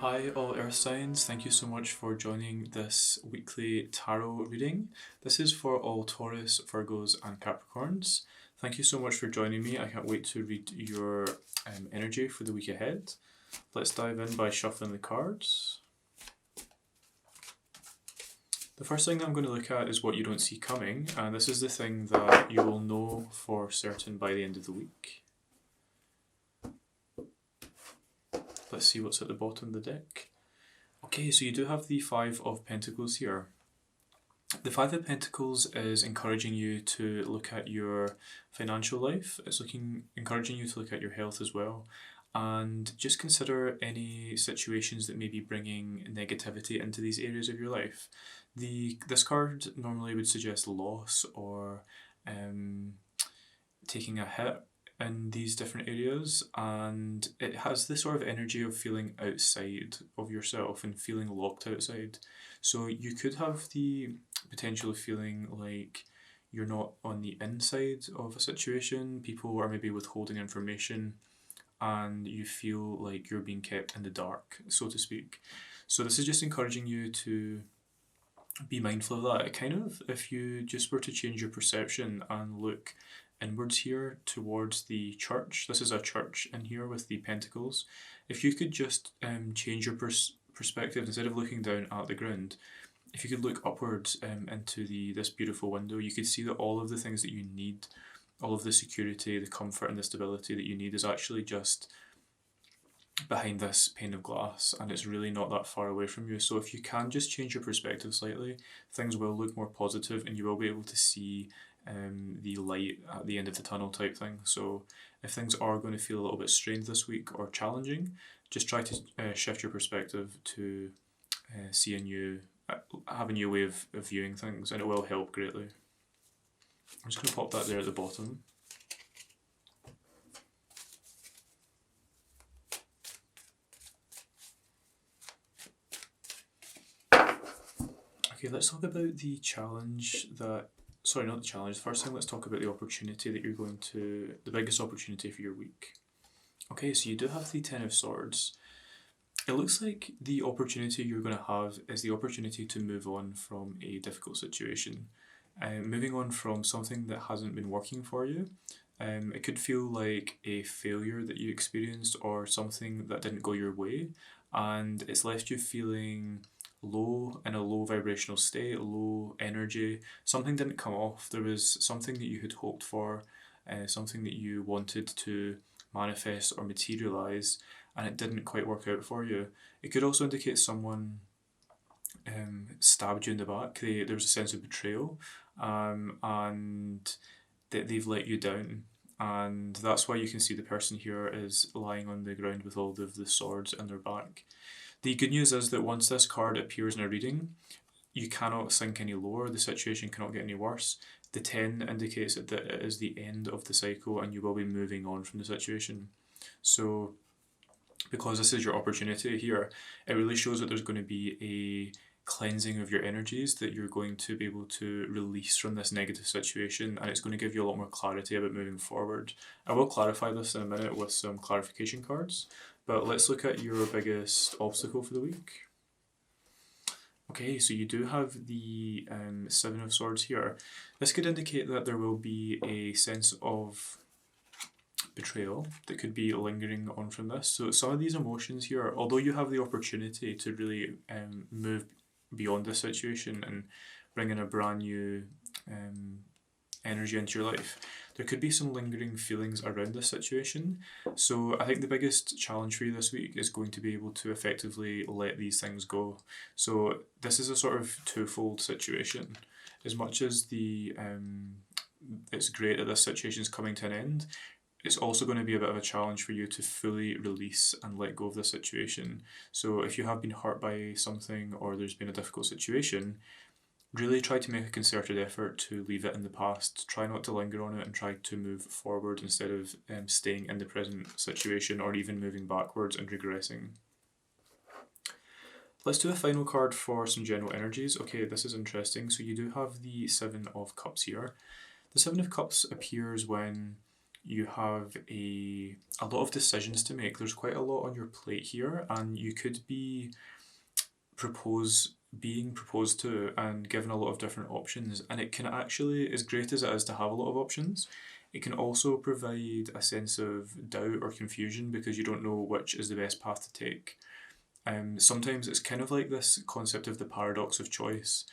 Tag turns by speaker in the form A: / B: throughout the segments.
A: Hi, all Earth signs. Thank you so much for joining this weekly tarot reading. This is for all Taurus, Virgos, and Capricorns. Thank you so much for joining me. I can't wait to read your energy for the week ahead. Let's dive in by shuffling the cards. The first thing that I'm going to look at is what you don't see coming, and this is the thing that you will know for certain by the end of the week. Let's see what's at the bottom of the deck. Okay, so you do have the Five of Pentacles here. The Five of Pentacles is encouraging you to look at your financial life. It's encouraging you to look at your health as well. And just consider any situations that may be bringing negativity into these areas of your life. This card normally would suggest loss or taking a hit in these different areas, and it has this sort of energy of feeling outside of yourself and feeling locked outside. So you could have the potential of feeling like you're not on the inside of a situation. People are maybe withholding information and you feel like you're being kept in the dark, so to speak. So this is just encouraging you to be mindful of that. Kind of, if you just were to change your perception and look inwards here towards the church. This is a church in here with the pentacles. If you could just change your perspective, instead of looking down at the ground, if you could look upwards into this beautiful window, you could see that all of the things that you need, all of the security, the comfort and the stability that you need is actually just behind this pane of glass, and it's really not that far away from you. So if you can just change your perspective slightly, things will look more positive and you will be able to see the light at the end of the tunnel type thing. So if things are going to feel a little bit strained this week or challenging, just try to shift your perspective to have a new way of viewing things, and it will help greatly. I'm just going to pop that there at the bottom. Okay, let's talk about the challenge that, sorry, not the challenge, first thing let's talk about the opportunity that you're the biggest opportunity for your week. Okay, so you do have the Ten of Swords. It looks like the opportunity you're going to have is the opportunity to move on from a difficult situation. Moving on from something that hasn't been working for you. It could feel like a failure that you experienced or something that didn't go your way, and it's left you feeling low, in a low vibrational state, low energy. Something didn't come off. There was something that you had hoped for, something that you wanted to manifest or materialize, and it didn't quite work out for you. It could also indicate someone stabbed you in the back. There was a sense of betrayal, and they've let you down. And that's why you can see the person here is lying on the ground with all of the swords in their back. The good news is that once this card appears in a reading, you cannot sink any lower, the situation cannot get any worse. The 10 indicates that it is the end of the cycle and you will be moving on from the situation. So, because this is your opportunity here, it really shows that there's going to be a cleansing of your energies, that you're going to be able to release from this negative situation, and it's going to give you a lot more clarity about moving forward. I will clarify this in a minute with some clarification cards, but let's look at your biggest obstacle for the week. Okay, so you do have the Seven of Swords here. This could indicate that there will be a sense of betrayal that could be lingering on from this. So some of these emotions here, although you have the opportunity to really move beyond this situation and bring in a brand new energy into your life, there could be some lingering feelings around this situation. So I think the biggest challenge for you this week is going to be able to effectively let these things go. So this is a sort of twofold situation. As much as it's great that this situation is coming to an end, it's also going to be a bit of a challenge for you to fully release and let go of the situation. So if you have been hurt by something or there's been a difficult situation, really try to make a concerted effort to leave it in the past. Try not to linger on it and try to move forward instead of staying in the present situation or even moving backwards and regressing. Let's do a final card for some general energies. Okay, this is interesting. So you do have the Seven of Cups here. The Seven of Cups appears when you have a lot of decisions to make. There's quite a lot on your plate here, and you could be being proposed to and given a lot of different options. And it can actually, as great as it is to have a lot of options, it can also provide a sense of doubt or confusion because you don't know which is the best path to take. Sometimes it's kind of like this concept of the paradox of choice.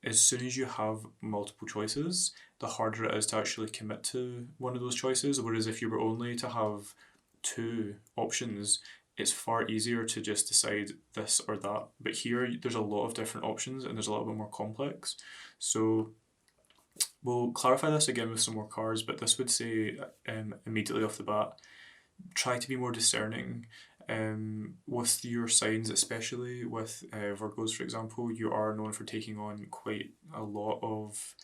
A: As soon as you have multiple choices, the harder it is to actually commit to one of those choices. Whereas if you were only to have two options, it's far easier to just decide this or that. But here, there's a lot of different options and there's a little bit more complex. So we'll clarify this again with some more cards, but this would say immediately off the bat, try to be more discerning with your signs, especially with Virgos, for example. You are known for taking on quite a lot of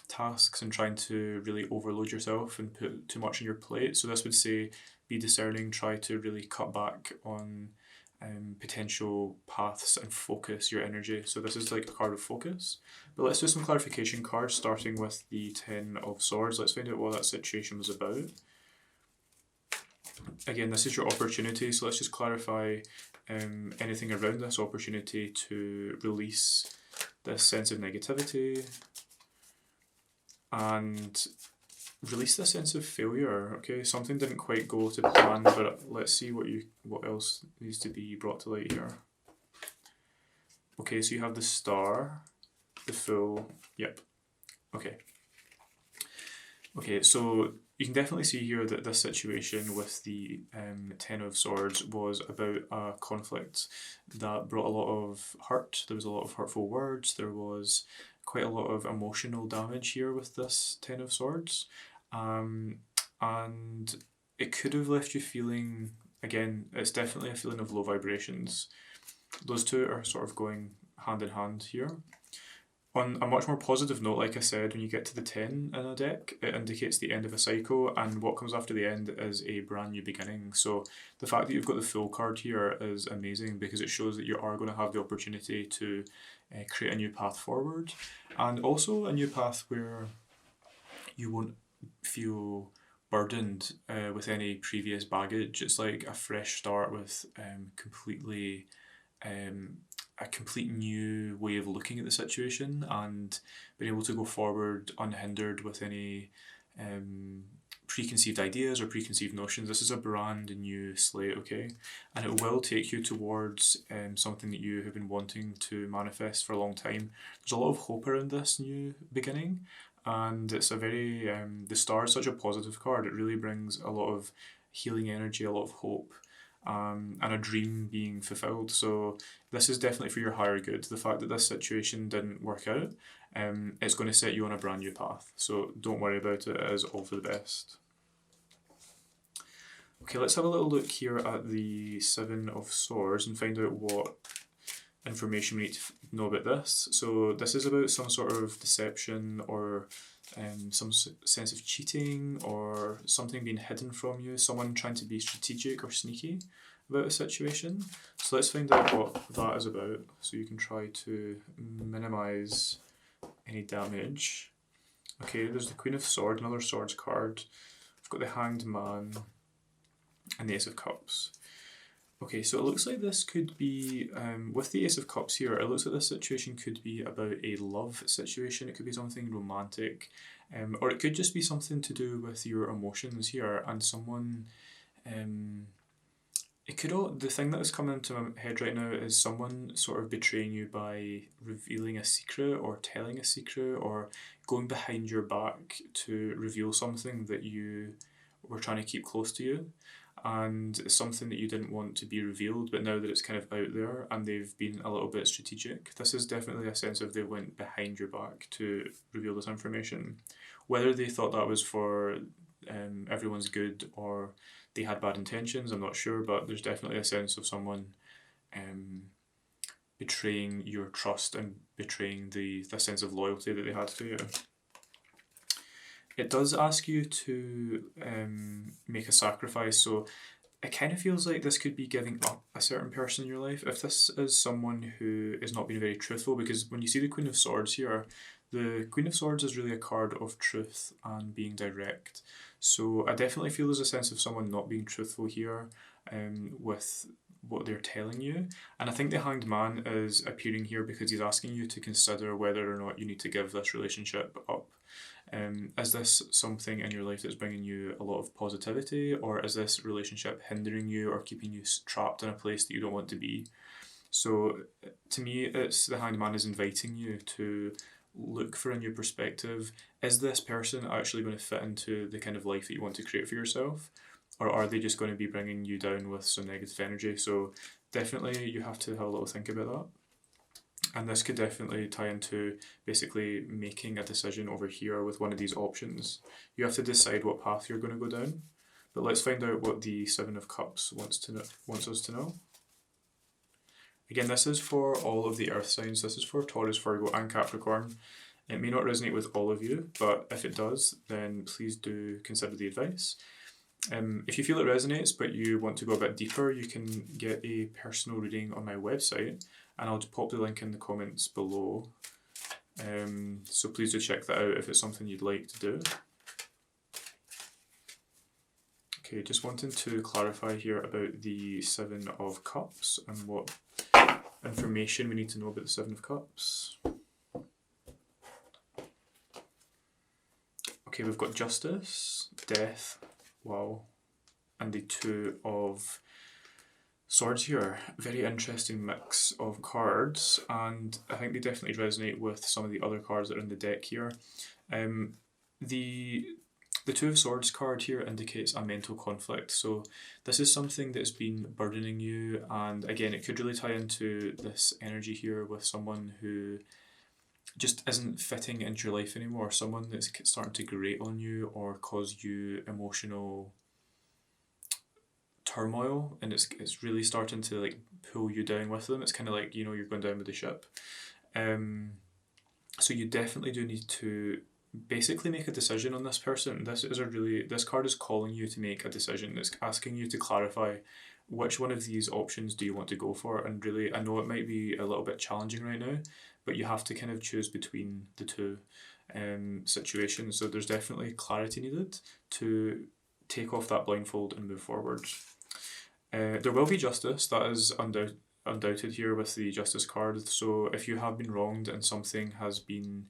A: tasks and trying to really overload yourself and put too much on your plate. So this would say be discerning, try to really cut back on potential paths and focus your energy. So this is like a card of focus. But let's do some clarification cards, starting with the Ten of Swords. Let's find out what that situation was about. Again, this is your opportunity, so let's just clarify anything around this opportunity to release this sense of negativity and release this sense of failure. Okay, something didn't quite go to plan, but let's see what else needs to be brought to light here. Okay, so you have the Star, the Fool. Yep. Okay, so you can definitely see here that this situation with the Ten of Swords was about a conflict that brought a lot of hurt. There was a lot of hurtful words. There was quite a lot of emotional damage here with this Ten of Swords. And it could have left you feeling, again, it's definitely a feeling of low vibrations. Those two are sort of going hand in hand here. On a much more positive note, like I said, when you get to the 10 in a deck, it indicates the end of a cycle, and what comes after the end is a brand new beginning. So the fact that you've got the Fool card here is amazing because it shows that you are going to have the opportunity to create a new path forward, and also a new path where you won't feel burdened with any previous baggage. It's like a fresh start with a complete new way of looking at the situation and being able to go forward unhindered with any preconceived ideas or preconceived notions. This is a brand new slate, okay? And it will take you towards something that you have been wanting to manifest for a long time. There's a lot of hope around this new beginning, and it's a very, the Star is such a positive card. It really brings a lot of healing energy, a lot of hope, and a dream being fulfilled. So this is definitely for your higher good. The fact that this situation didn't work out, it's going to set you on a brand new path. So don't worry about it. It is all for the best. Okay, let's have a little look here at the Seven of Swords and find out what information we need to know about this. So this is about some sort of deception or some sense of cheating or something being hidden from you, someone trying to be strategic or sneaky about a situation. So let's find out what that is about so you can try to minimize any damage. Okay, there's the Queen of Swords, another Swords card. I've got the Hanged Man and the Ace of Cups. Okay, so it looks like this could be, with the Ace of Cups here, it looks like this situation could be about a love situation. It could be something romantic, or it could just be something to do with your emotions here and someone, the thing that is coming into my head right now is someone sort of betraying you by revealing a secret or telling a secret or going behind your back to reveal something that you were trying to keep close to you. And it's something that you didn't want to be revealed, but now that it's kind of out there and they've been a little bit strategic, this is definitely a sense of they went behind your back to reveal this information. Whether they thought that was for everyone's good or they had bad intentions, I'm not sure, but there's definitely a sense of someone betraying your trust and betraying the sense of loyalty that they had to you. It does ask you to make a sacrifice, so it kind of feels like this could be giving up a certain person in your life. If this is someone who is not being very truthful, because when you see the Queen of Swords here, the Queen of Swords is really a card of truth and being direct. So I definitely feel there's a sense of someone not being truthful here with what they're telling you. And I think the Hanged Man is appearing here because he's asking you to consider whether or not you need to give this relationship up. Is this something in your life that's bringing you a lot of positivity, or is this relationship hindering you or keeping you trapped in a place that you don't want to be? So to me, it's the Hanged Man is inviting you to look for a new perspective. Is this person actually going to fit into the kind of life that you want to create for yourself? Or are they just going to be bringing you down with some negative energy? So definitely you have to have a little think about that. And this could definitely tie into basically making a decision over here with one of these options. You have to decide what path you're going to go down. But let's find out what the Seven of Cups wants us to know. Again, this is for all of the earth signs. This is for Taurus, Virgo and Capricorn. It may not resonate with all of you, but if it does, then please do consider the advice. If you feel it resonates but you want to go a bit deeper, you can get a personal reading on my website, and I'll pop the link in the comments below. So please do check that out if it's something you'd like to do. Okay, just wanting to clarify here about the Seven of Cups and what information we need to know about the Seven of Cups. Okay, we've got Justice, Death, wow, and the Two of Swords here. Very interesting mix of cards, and I think they definitely resonate with some of the other cards that are in the deck here. The Two of Swords card here indicates a mental conflict, so this is something that's been burdening you, and again, it could really tie into this energy here with someone who just isn't fitting into your life anymore, someone that's starting to grate on you or cause you emotional turmoil, and it's really starting to like pull you down with them. It's kind of like, you know, you're going down with the ship. So you definitely do need to basically make a decision on this person. This card is calling you to make a decision. It's asking you to clarify which one of these options do you want to go for. And really, I know it might be a little bit challenging right now, but you have to kind of choose between the two situations. So there's definitely clarity needed to take off that blindfold and move forward. There will be justice, that is undoubted here with the Justice card. So if you have been wronged and something has been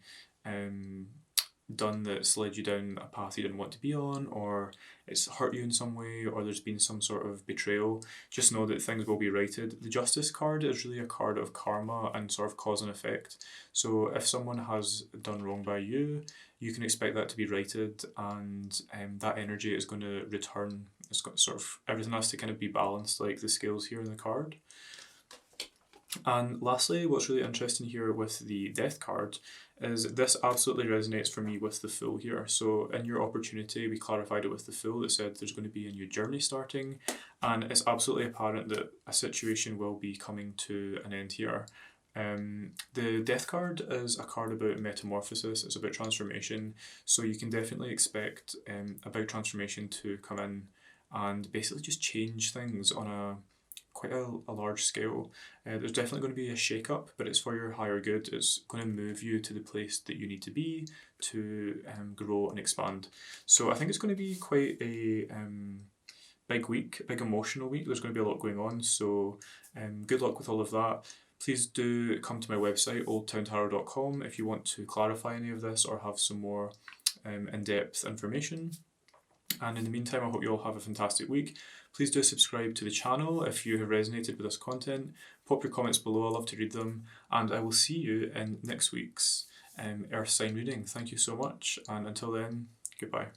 A: done that's led you down a path you didn't want to be on, or it's hurt you in some way, or there's been some sort of betrayal, just know that things will be righted. The Justice card is really a card of karma and sort of cause and effect. So if someone has done wrong by you, you can expect that to be righted, and that energy is going to return. It's got sort of, everything has to kind of be balanced, like the scales here in the card. And lastly, what's really interesting here with the Death card is this absolutely resonates for me with the Fool here. So in your opportunity, we clarified it with the Fool. It said there's going to be a new journey starting, and it's absolutely apparent that a situation will be coming to an end here. The Death card is a card about metamorphosis. It's about transformation. So you can definitely expect about transformation to come in and basically just change things on quite a large scale. There's definitely going to be a shake-up, but it's for your higher good. It's going to move you to the place that you need to be to grow and expand. So I think it's going to be quite a big week, big emotional week. There's going to be a lot going on, so good luck with all of that. Please do come to my website, oldtowntarot.com, if you want to clarify any of this or have some more in-depth information. And in the meantime, I hope you all have a fantastic week. Please do subscribe to the channel if you have resonated with this content. Pop your comments below, I love to read them. And I will see you in next week's Earth sign reading. Thank you so much, and until then, goodbye.